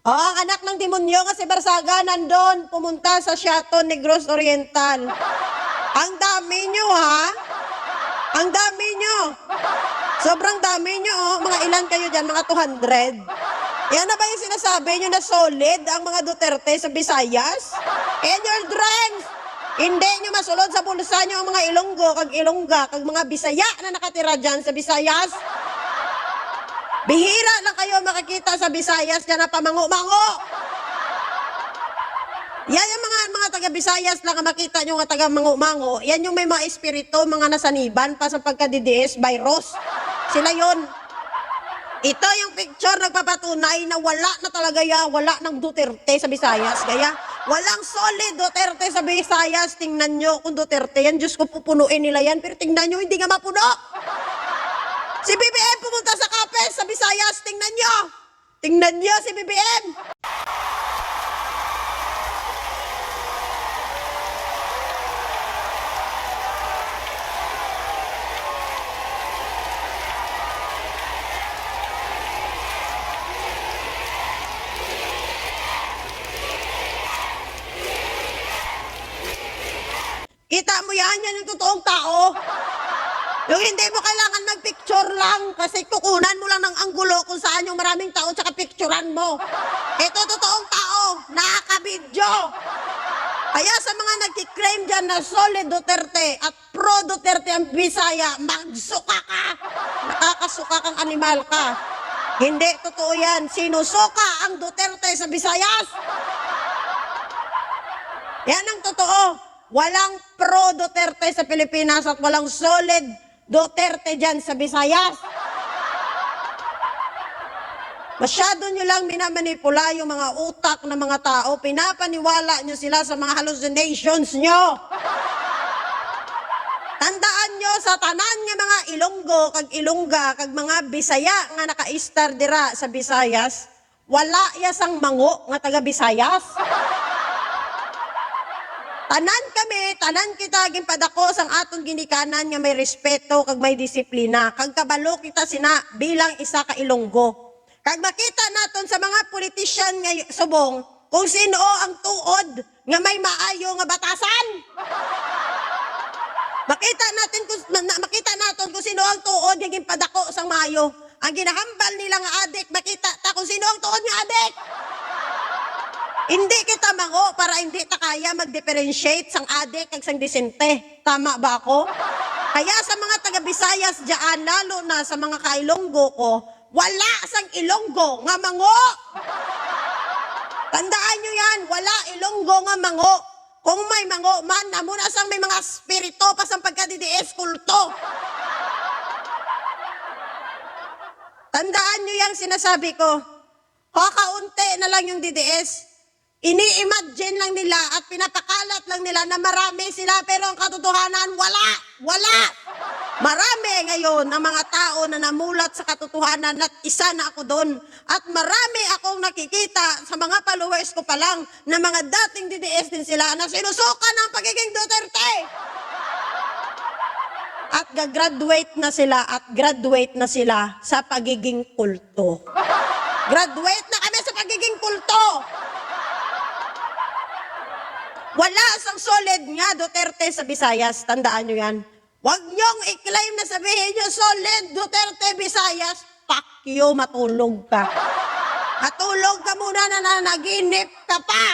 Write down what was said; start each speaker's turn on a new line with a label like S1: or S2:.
S1: Oh, ang anak ng demonyo kasi Barsaga nandun, pumunta sa Siaton Negros Oriental. Ang dami nyo, ha? Ang dami nyo. Sobrang dami nyo, oh. Mga ilan kayo dyan? Mga 200. Yan na ba yung sinasabi nyo na solid ang mga Duterte sa Visayas? And your dreams! Hindi nyo masulod sa bulsa nyo ang mga Ilonggo, kag Ilongga, kag mga Bisaya na nakatira dyan sa Visayas. Bihira lang kayo makikita sa Visayas dyan na pamango-mango. Yan yung mga taga-Visayas lang makita nyo nga taga-mango-mango. Yan yung may mga espiritu, mga nasaniban pa sa pagka-DDS virus. Sila yon. Ito yung picture nagpapatunay na wala na talaga yan, wala ng Duterte sa Visayas. Kaya walang solid Duterte sa Visayas. Tingnan nyo kung Duterte yan. Diyos ko, pupunuin nila yan. Pero tingnan nyo, hindi nga mapuno. Si BBM pumunta sa Kapes sa Visayas. Tingnan nyo. Tingnan nyo si BBM. Kita mo yan yung totoong tao. Yung hindi mo kailangan mag-picture lang kasi kukunan mo lang ng anggulo kung saan yung maraming tao tsaka picturean mo. Ito totoong tao, nakaka-video. Kaya sa mga nagkiklaim dyan na solid Duterte at pro Duterte ang Bisaya, magsuka ka. Nakakasuka kang animal ka. Hindi totoo yan. Sinusuka ang Duterte sa Visayas. Yan ang totoo. Walang pro Duterte sa Pilipinas at walang solid Duterte dyan sa Visayas. Masyado nyo lang minamanipula yung mga utak ng mga tao. Pinapaniwala nyo sila sa mga hallucinations nyo. Tandaan nyo sa tanan nga mga Ilonggo, kag Ilongga, kag mga Bisaya nga naka-star dira sa Visayas, wala yasang mango nga taga Visayas. Tanan kami, tanan kita ginpadako sang atong ginikanan nga may respeto kag may disiplina. Kag kabalo kita sina bilang isa ka Ilonggo. Kag makita naton sa mga politician nga subong kung sino ang tuod nga may maayo nga batasan. Makita naton kung sino ang tuod nga ginpadako sang maayo. Ang ginahambal nila nga adik, makita ta kung sino ang tuod nga adik. Hindi kita mango para hindi ta kaya mag-differentiate sang adik kag sang disente. Tama ba ako? Kaya sa mga taga-Visayas diyan, lalo na sa mga kailonggo ko, wala sang Ilonggo nga mango. Tandaan nyo yan, wala Ilonggo nga mango. Kung may mango man, amo na sang may mga spirito pa sang pagka-DDS kulto. Tandaan nyo yung sinasabi ko, kakaunti na lang yung DDS. Ini-imagine lang nila at pinapakalat lang nila na marami sila pero ang katotohanan, wala. Wala. Marami ngayon ang mga tao na namulat sa katotohanan at isa na ako doon. At marami akong nakikita sa mga followers ko pa lang na mga dating DDS din sila na sinusuka ng pagiging Duterte. At graduate na sila sa pagiging kulto. Graduate na kami sa pagiging kulto. Wala sang solid nga Duterte sa Visayas. Tandaan nyo yan. Huwag nyong i-claim na sabihin nyo solid Duterte Visayas. Fuck you, matulog ka. Matulog ka muna na nanaginip ka pa.